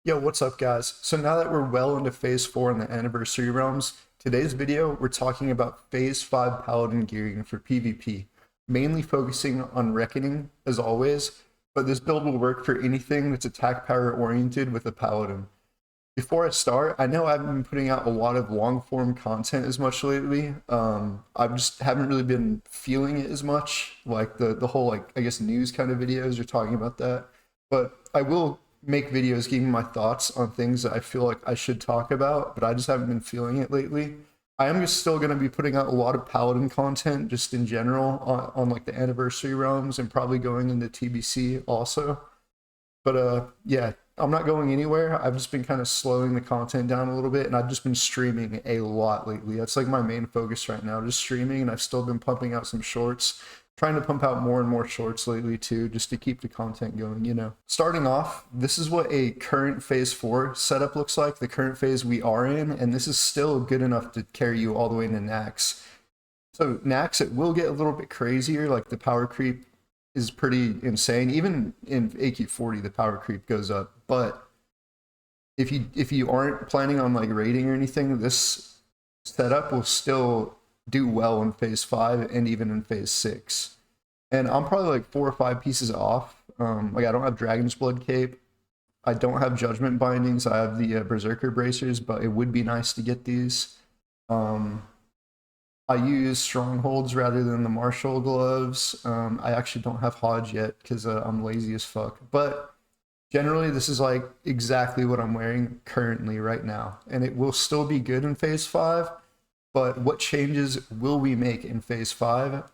Yo, what's up guys? So now that we're well into phase 4 in the anniversary realms, today's video we're talking about phase 5 paladin gearing for PvP, mainly focusing on reckoning as always, but this build will work for anything that's attack power oriented with a paladin. Before I start, I know I haven't been putting out a lot of long form content as much lately. I just haven't really been feeling it as much, like the whole like I guess news kind of videos are talking about that. But I will make videos giving my thoughts on things that I feel like I should talk about, but I just haven't been feeling it lately. I am just still going to be putting out a lot of paladin content just in general on like the anniversary realms and probably going into TBC also. But yeah, I'm not going anywhere. I've just been kind of slowing the content down a little bit, and I've just been streaming a lot lately. That's like my main focus right now, just streaming, and I've still been pumping out some shorts, trying to pump out more and more shorts lately too, just to keep the content going. Starting off, this is what a current phase 4 setup looks like, the current phase we are in, and this is still good enough to carry you all the way into Nax. So Nax, it will get a little bit crazier, like the power creep is pretty insane. Even in AQ40, the power creep goes up. But if you aren't planning on like raiding or anything, this setup will still do well in phase 5 and even in phase 6. And I'm probably like 4 or 5 pieces off. Like I don't have Dragon's Blood Cape. I don't have Judgment Bindings. I have the Berserker Bracers, but it would be nice to get these. I use strongholds rather than the martial gloves. I actually don't have Hodge yet because I'm lazy as fuck. But generally, this is like exactly what I'm wearing currently right now. And it will still be good in phase 5. But what changes will we make in phase 5?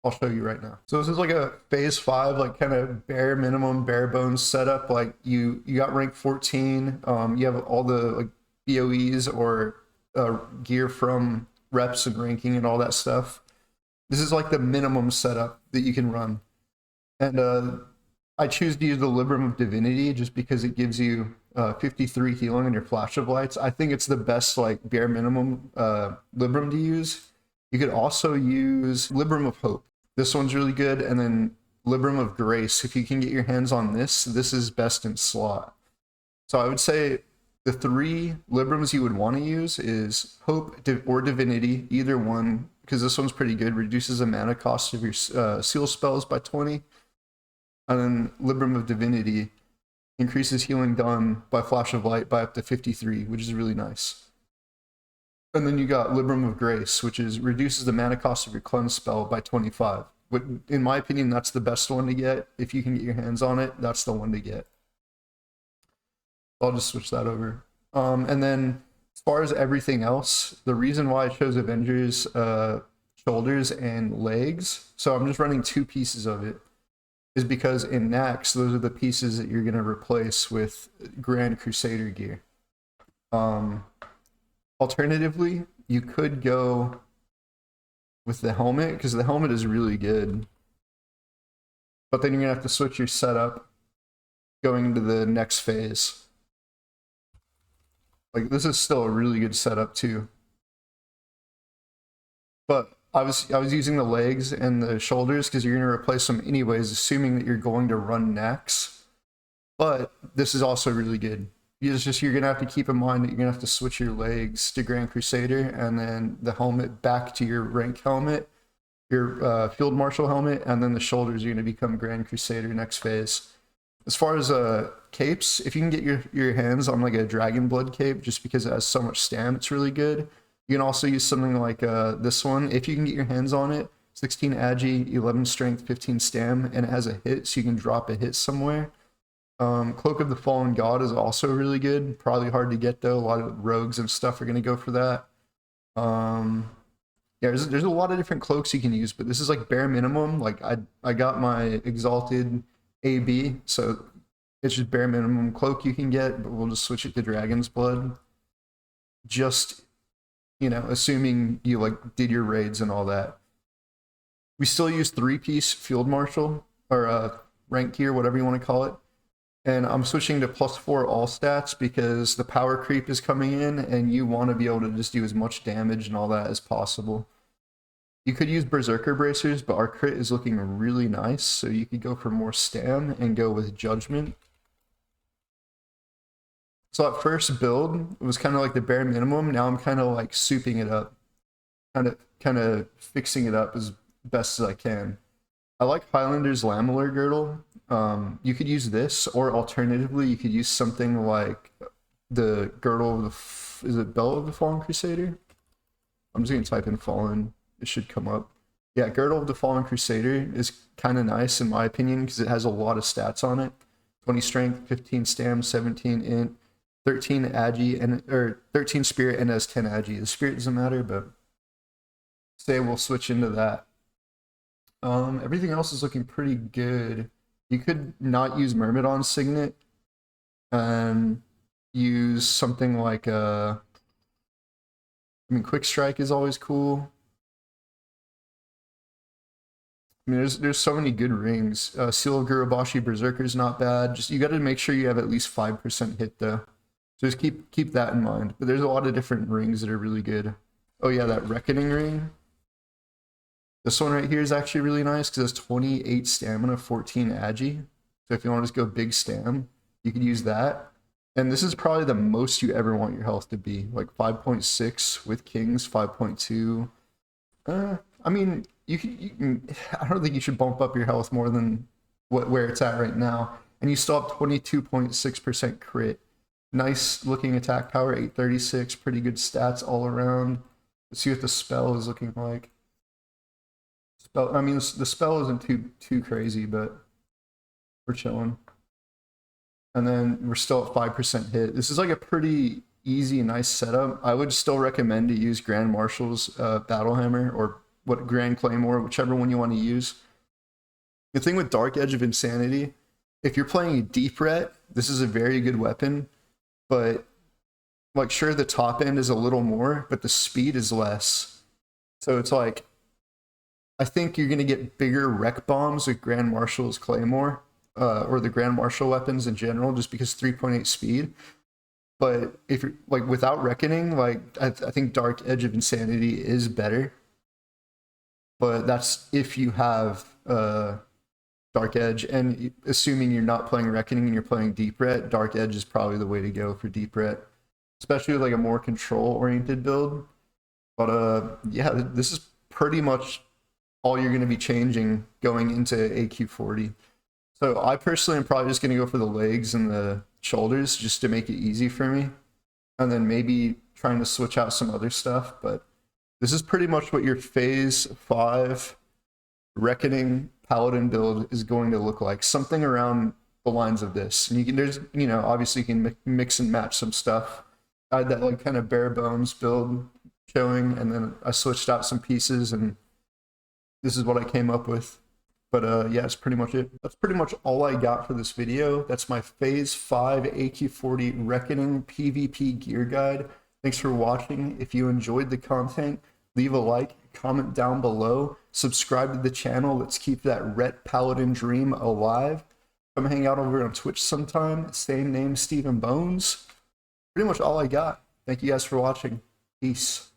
I'll show you right now. So this is like a phase 5, like kind of bare minimum, bare bones setup. Like you got rank 14. You have all the like BOEs or gear from reps and ranking and all that stuff. This is like the minimum setup that you can run. And I choose to use the Libram of Divinity just because it gives you 53 healing on your Flash of Lights. I think it's the best like bare minimum Libram to use. You could also use Libram of Hope. This one's really good. And then Libram of Grace. If you can get your hands on this, this is best in slot. So I would say the 3 Librams you would want to use is Hope or Divinity, either one, because this one's pretty good. Reduces the mana cost of your seal spells by 20. And then Libram of Divinity increases healing done by Flash of Light by up to 53, which is really nice. And then you got Libram of Grace, which is reduces the mana cost of your cleanse spell by 25. But in my opinion, that's the best one to get. If you can get your hands on it, that's the one to get. I'll just switch that over. And then as far as everything else, the reason why I chose Avengers shoulders and legs, so I'm just running 2 pieces of it, is because in Nax, those are the pieces that you're going to replace with Grand Crusader gear. Alternatively, you could go with the helmet, because the helmet is really good. But then you're going to have to switch your setup going into the next phase. Like this is still a really good setup too. But I was using the legs and the shoulders because you're gonna replace them anyways, assuming that you're going to run Nax. But this is also really good. You're gonna have to keep in mind that you're gonna have to switch your legs to Grand Crusader and then the helmet back to your rank helmet, your Field Marshal helmet, and then the shoulders are gonna become Grand Crusader next phase. As far as capes, if you can get your hands on like a Dragon Blood cape, just because it has so much stam, it's really good. You can also use something like this one. If you can get your hands on it, 16 agi, 11 strength, 15 stam, and it has a hit, so you can drop a hit somewhere. Cloak of the Fallen God is also really good. Probably hard to get though. A lot of rogues and stuff are going to go for that. Yeah, there's a lot of different cloaks you can use, but this is like bare minimum. Like I got my Exalted AB, so it's just bare minimum cloak you can get, but we'll just switch it to Dragon's Blood. Just, assuming you like did your raids and all that. We still use 3-piece Field Marshal, or rank gear, whatever you want to call it. And I'm switching to +4 all stats because the power creep is coming in and you want to be able to just do as much damage and all that as possible. You could use Berserker Bracers, but our crit is looking really nice, so you could go for more stam and go with Judgment. So at first build, it was kind of like the bare minimum. Now I'm kind of like souping it up, kind of fixing it up as best as I can. I like Highlander's Lamellar Girdle. You could use this, or alternatively, you could use something like the Girdle of the, is it Belt of the Fallen Crusader? I'm just gonna type in Fallen, it should come up. Yeah, Girdle of the Fallen Crusader is kind of nice in my opinion because it has a lot of stats on it. 20 strength, 15 stam, 17 int, 13 agi, and or 13 spirit, and has 10 agi. The spirit doesn't matter, but say we'll switch into that. Everything else is looking pretty good. You could not use Myrmidon's Signet and use something like I mean, Quick Strike is always cool. I mean, there's so many good rings. Seal of Gurubashi Berserker is not bad. Just you got to make sure you have at least 5% hit though. So just keep that in mind. But there's a lot of different rings that are really good. Oh yeah, that Reckoning ring. This one right here is actually really nice because it's 28 stamina, 14 agi. So if you want to just go big stam, you could use that. And this is probably the most you ever want your health to be, like 5.6 with kings, 5.2. I mean, you can. I don't think you should bump up your health more than where it's at right now. And you still have 22.6% crit. Nice looking attack power, 836. Pretty good stats all around. Let's see what the spell is looking like. I mean, the spell isn't too crazy, but we're chilling. And then we're still at 5% hit. This is like a pretty easy, nice setup. I would still recommend to use Grand Marshal's Battle Hammer or what Grand Claymore, whichever one you want to use. The thing with Dark Edge of Insanity, if you're playing a deep ret, this is a very good weapon, but like sure the top end is a little more, but the speed is less. So it's like, I think you're going to get bigger wreck bombs with Grand Marshal's Claymore, or the Grand Marshal weapons in general, just because 3.8 speed. But if you're like without Reckoning, like I think Dark Edge of Insanity is better. But that's if you have Dark Edge, and assuming you're not playing Reckoning and you're playing Deep Ret, Dark Edge is probably the way to go for Deep Ret, especially with like a more control-oriented build. But yeah, this is pretty much all you're going to be changing going into AQ40. So I personally am probably just going to go for the legs and the shoulders just to make it easy for me. And then maybe trying to switch out some other stuff. But this is pretty much what your phase 5 Reckoning Paladin build is going to look like. Something around the lines of this. And you can, there's, you know, obviously you can mix and match some stuff. I had that like kind of bare bones build showing, and then I switched out some pieces, and this is what I came up with. But yeah, that's pretty much it. That's pretty much all I got for this video. That's my Phase 5 AQ40 Reckoning PvP gear guide. Thanks for watching. If you enjoyed the content, leave a like, comment down below, subscribe to the channel. Let's keep that RET Paladin dream alive. Come hang out over on Twitch sometime. Same name, Stephen Bones. Pretty much all I got. Thank you guys for watching. Peace.